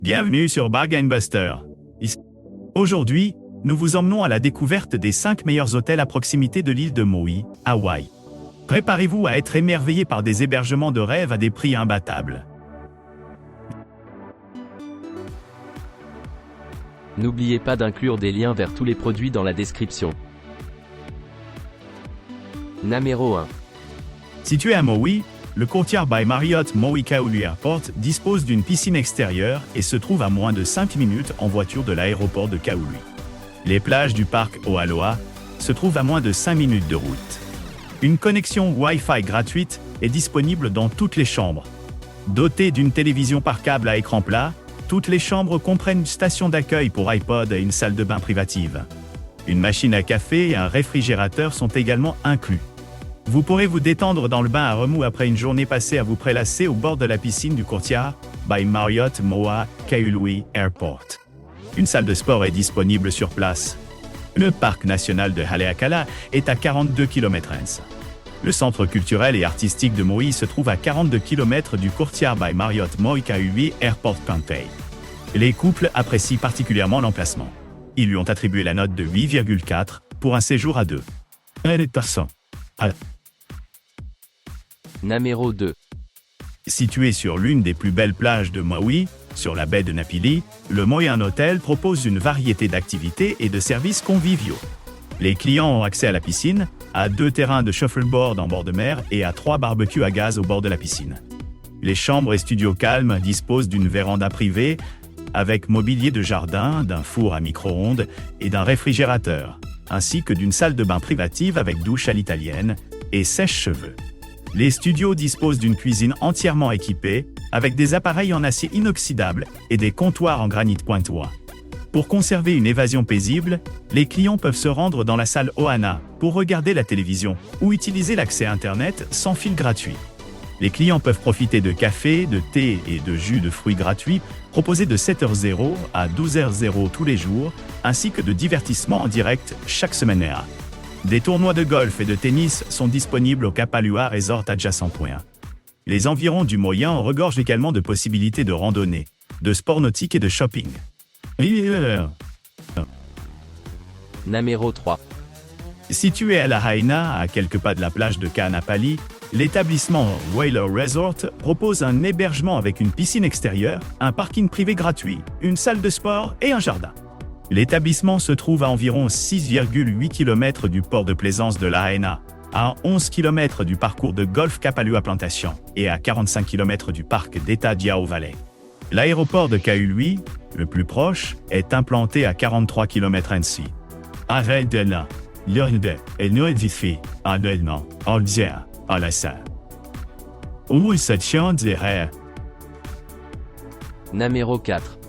Bienvenue sur Bargain Buster. Aujourd'hui, nous vous emmenons à la découverte des 5 meilleurs hôtels à proximité de l'île de Maui, Hawaï. Préparez-vous à être émerveillé par des hébergements de rêve à des prix imbattables. N'oubliez pas d'inclure des liens vers tous les produits dans la description. Numéro 1. Situé à Maui, le Courtyard by Marriott Maui Kaului Airport dispose d'une piscine extérieure et se trouve à moins de 5 minutes en voiture de l'aéroport de Kaului. Les plages du parc Oaloa se trouvent à moins de 5 minutes de route. Une connexion Wi-Fi gratuite est disponible dans toutes les chambres. Dotée d'une télévision par câble à écran plat, toutes les chambres comprennent une station d'accueil pour iPod et une salle de bain privative. Une machine à café et un réfrigérateur sont également inclus. Vous pourrez vous détendre dans le bain à remous après une journée passée à vous prélasser au bord de la piscine du Courtyard by Marriott Maui Kaului Airport. Une salle de sport est disponible sur place. Le parc national de Haleakala est à 42 km/h. Le centre culturel et artistique de Maui se trouve à 42 km du Courtyard by Marriott Maui Kaului Airport Campay. Les couples apprécient particulièrement l'emplacement. Ils lui ont attribué la note de 8,4 pour un séjour à deux. Numéro 2. Situé sur l'une des plus belles plages de Maui, sur la baie de Napili, le Moyan Hotel propose une variété d'activités et de services conviviaux. Les clients ont accès à la piscine, à 2 terrains de shuffleboard en bord de mer et à 3 barbecues à gaz au bord de la piscine. Les chambres et studios calmes disposent d'une véranda privée avec mobilier de jardin, d'un four à micro-ondes et d'un réfrigérateur, ainsi que d'une salle de bain privative avec douche à l'italienne et sèche-cheveux. Les studios disposent d'une cuisine entièrement équipée, avec des appareils en acier inoxydable et des comptoirs en granit pointois. Pour conserver une évasion paisible, les clients peuvent se rendre dans la salle Ohana pour regarder la télévision ou utiliser l'accès Internet sans fil gratuit. Les clients peuvent profiter de café, de thé et de jus de fruits gratuits proposés de 7h00 à 12h00 tous les jours, ainsi que de divertissements en direct chaque semaine. Des tournois de golf et de tennis sont disponibles au Kapalua Resort adjacent. Les environs du Moyan regorgent également de possibilités de randonnée, de sport nautique et de shopping. Numéro 3. Situé à Lahaina, à quelques pas de la plage de Kaanapali, l'établissement Whaler Resort propose un hébergement avec une piscine extérieure, un parking privé gratuit, une salle de sport et un jardin. L'établissement se trouve à environ 6,8 km du port de plaisance de Lahaina, à 11 km du parcours de golf Kapalua Plantation et à 45 km du parc d'État d'Iao Valley. L'aéroport de Kaului, le plus proche, est implanté à 43 km ainsi. Arrête de là, l'ordre est notifié à demain, en dia, à la salle. Où se dirait. Numéro 4.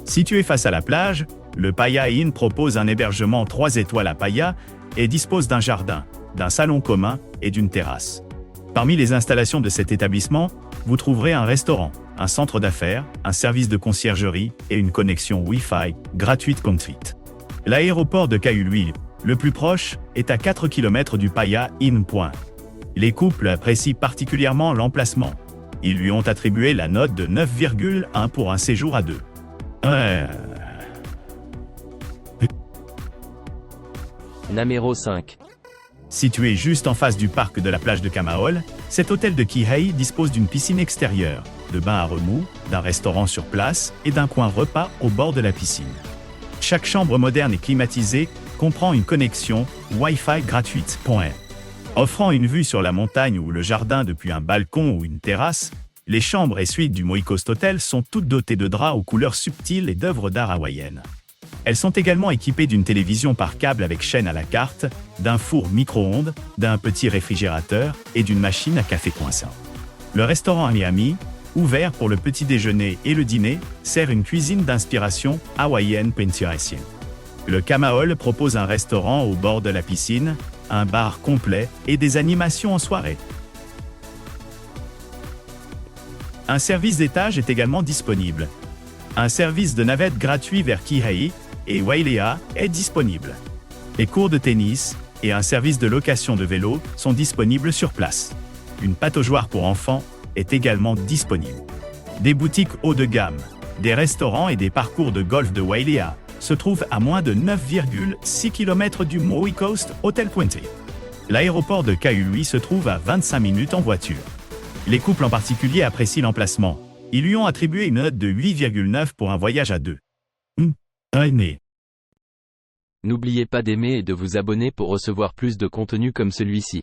Situé face à la plage, le Paia Inn propose un hébergement 3 étoiles à Paia et dispose d'un jardin, d'un salon commun et d'une terrasse. Parmi les installations de cet établissement, vous trouverez un restaurant, un centre d'affaires, un service de conciergerie et une connexion Wi-Fi gratuite conduite. L'aéroport de Kaului, le plus proche, est à 4 km du Paia Inn. Les couples apprécient particulièrement l'emplacement. Ils lui ont attribué la note de 9,1 pour un séjour à deux. Numéro 5. Situé juste en face du parc de la plage de Kamaole, cet hôtel de Kihei dispose d'une piscine extérieure, de bains à remous, d'un restaurant sur place et d'un coin repas au bord de la piscine. Chaque chambre moderne et climatisée comprend une connexion Wi-Fi gratuite. Offrant une vue sur la montagne ou le jardin depuis un balcon ou une terrasse, les chambres et suites du Maui Coast Hotel sont toutes dotées de draps aux couleurs subtiles et d'œuvres d'art hawaïennes. Elles sont également équipées d'une télévision par câble avec chaîne à la carte, d'un four micro-ondes, d'un petit réfrigérateur et d'une machine à café coinçant. Le restaurant à Miami, ouvert pour le petit déjeuner et le dîner, sert une cuisine d'inspiration hawaïenne pentiracienne. Le Kamaole propose un restaurant au bord de la piscine, un bar complet et des animations en soirée. Un service d'étage est également disponible. Un service de navette gratuit vers Kihei et Wailea est disponible. Les cours de tennis et un service de location de vélo sont disponibles sur place. Une pataugeoire pour enfants est également disponible. Des boutiques haut de gamme, Des restaurants et des parcours de golf de Wailea se trouvent à moins de 9,6 km du Maui Coast Hotel Puente. L'aéroport de Kaului se trouve à 25 minutes en voiture. Les couples en particulier apprécient l'emplacement. Ils lui ont attribué une note de 8,9 pour un voyage à deux. Aimé. N'oubliez pas d'aimer et de vous abonner pour recevoir plus de contenu comme celui-ci.